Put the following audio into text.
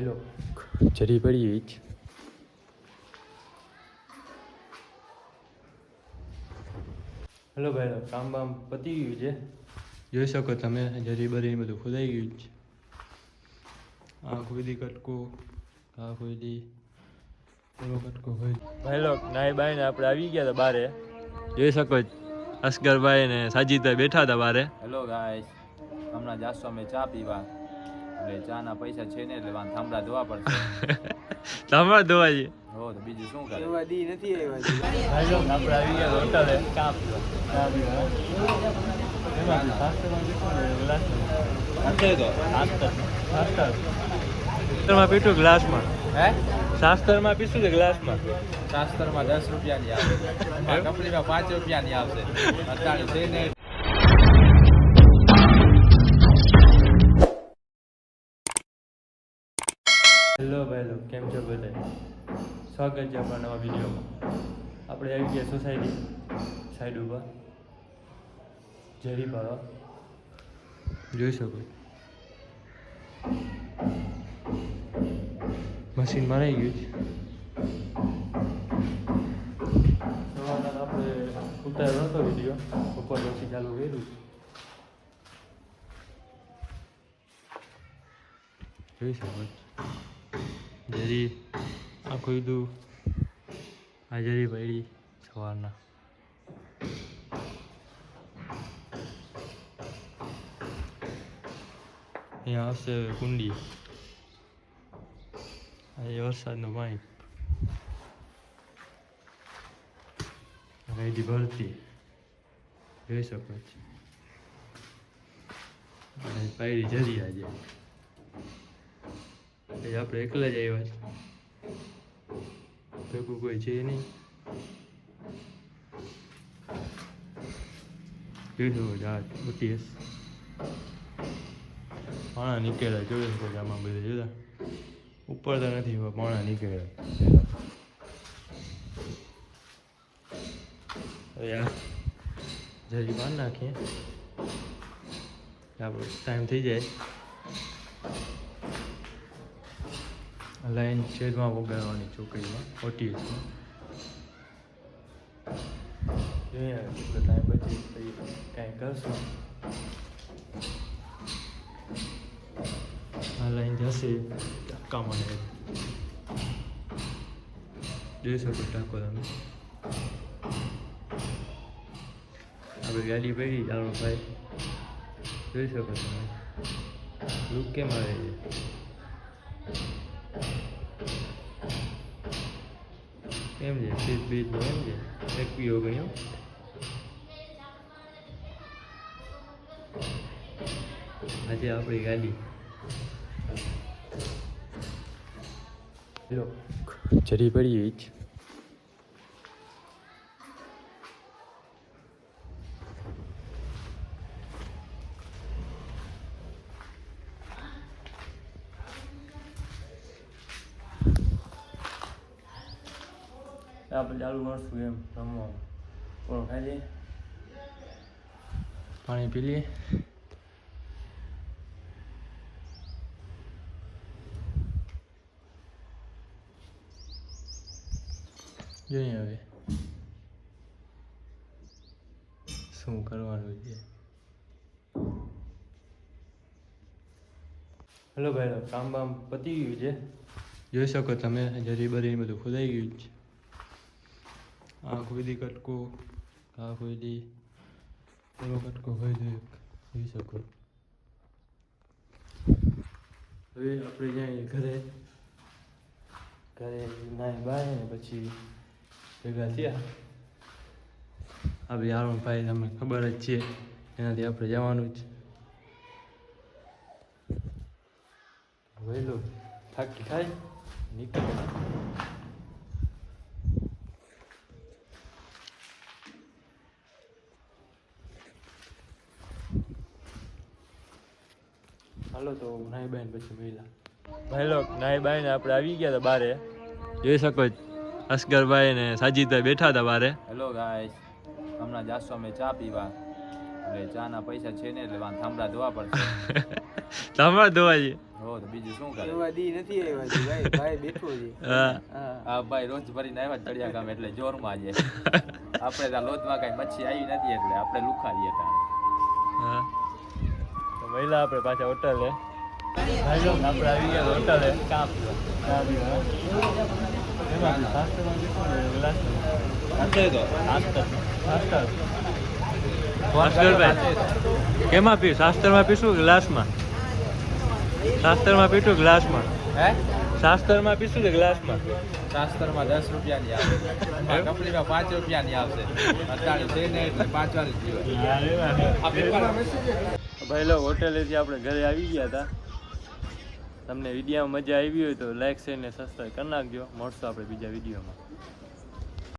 hello જરી પડી જ હેલો ભાઈ કામ બામ પતી ગયું છે જોઈ શકો તમે જરી બરી બધું ખોદાઈ ગયું છે આ ખોદી કટકો આ ખોદી પેલો કટકો ખોદી ભાઈ લોક નાઈ બાઈ ને આપણે આવી ગયા હતા બારે જોઈ શકો અસગરભાઈ ને સાજીદભાઈ બેઠા હતા બારે હેલો ગાઈસ હમણાં જાસો અમે ચા પીવા એટલે ચા ના પૈસા છે ને એટલે વાન થાંભલા ધોવા પડશે તમારે ધોવાજી હો તો બીજું શું કરે ભાઈ લોક આપણે આવી ગયા હોટલે ચા પીવા શાસ્ત્રમાં પીઠું ગ્લાસમાં હે શાસ્ત્રમાં પીશું છે ગ્લાસમાં શાસ્ત્રમાં 10 રૂપિયાની આવે કંપનીમાં 5 રૂપિયાની આવશે અત્યારે છે ને હેલો ભાઈ લોક કેમ છો બધા સ્વાગત છે આપણા નવા વિડીયોમાં આપણે આવી ગયા સોસાયટી સાઈડ ઉપર ઝેરી પાડવા જોઈ શકો મશીન મરાઈ ગયું છે સવારના આપણે ઉતાર્યો નહોતો વિડીયો ઉપર પછી ચાલુ કર્યું જોઈ શકો જરી આખું કીધું હાજરી પડી સવારના અહીંયા આવશે કુંડી આ વરસાદનું પાણી અહીંથી ભરતી જોઈ શકો છો અને પાયડી જરી આજે એ આપણે એકલા જ આવ્યા છે ભેગું કોઈ છે નહીં જોઈ શકો જાત બધી પાણા નીકળ્યા જોઈ શકો આમાં બધે જોતા ઉપર તો નથી પાણા નીકળ્યા યાર જરી બાંધ નાખીએ આપણો ટાઈમ થઈ જાય લાઈન છેદમાં વગાડવાની ચોકડીમાં ઓટીએસમાં જોઈએ કેટલો ટાઈમ પછી કાંઈ કરશું આ લાઈન જશે ટાંકા મને જોઈ શકો ટાંકો તમે આપણે ગાડી પડી ચાલો ભાઈ જોઈ શકો તમે લુક કેમ આવે છે એમ છે સીટ બીટનું એમ છે એક પીઓ ગણ્યો આજે આપણી ગાડી જરી પડી જ આપણે ચાલુ કરશું એમ રમવાનું થોડું ખાઈ લઈએ પાણી પી લઈએ જોઈએ હવે શું કરવાનું છે હેલો ભાઈ કામ બામ પતી ગયું છે જોઈ શકો તમે જરી બરી બધું ખોદાઈ ગયું છે આ ખોદી કટકો આ ખોદી પેલો કટકો ખોદી જોઈ શકો હવે આપણે જઈએ ઘરે નાઈ બાય ને પછી ભેગા થયા આપણે યાર ભાઈ તમને ખબર જ છે એનાથી આપણે જવાનું જ વહેલો થાકી ખાઈ નીકળે હાલો તો નાઈ બાઈ પછી મહિલા ભાઈ લોક નાઈ બાઈ ને આપણે આવી ગયા હતા બારે જોઈ શકો અસગરભાઈ ને સાજીદભાઈ બેઠા હતા બારે હેલો ગાઈસ હમણાં જાસો અમે ચા પીવા એટલે ચા ના પૈસા છે ને એટલે વાન થાંભલા ધોવા પડશે તમારે ધોવાજી હો તો બીજું શું કરે એવા દી નથી આવ્યા હજી ભાઈ ભાઈ બેઠો છે હા હા આ ભાઈ રોજ ભરીને આવ્યા ચડિયા ગામ એટલે જોરમાં છે આપણે ત્યાં લોધમાં કાંઈ મચ્છી આવી નથી એટલે આપણે લુખાઈએ ત્યાં હા તો મહિલા આપણે પાછા હોટલે ભાઈ લોકો આપણે આવી ગયા હોટલે ચા પીવા એમાં શાસ્ત્રમાં કેટલું ગ્લાસ કેમાં પીવું શાસ્ત્રમાં પીશું ગ્લાસમાં શાસ્ત્રમાં પીશું ગ્લાસમાં હે શાસ્ત્રમાં પીશું કે ગ્લાસમાં શાસ્ત્રમાં 10 રૂપિયાની આવે કંપનીમાં 5 રૂપિયાની આવશે અત્યારે છે ને એટલે 5 વાળી જ પીવાય ભાઈ લોકો હોટેલેથી આપણે ઘરે આવી ગયા હતા તમને વિડીયોમાં મજા આવી હોય તો લાઈક શેર ને સબસ્ક્રાઈબ કરી નાખજો મળશું આપણે બીજા વિડીયોમાં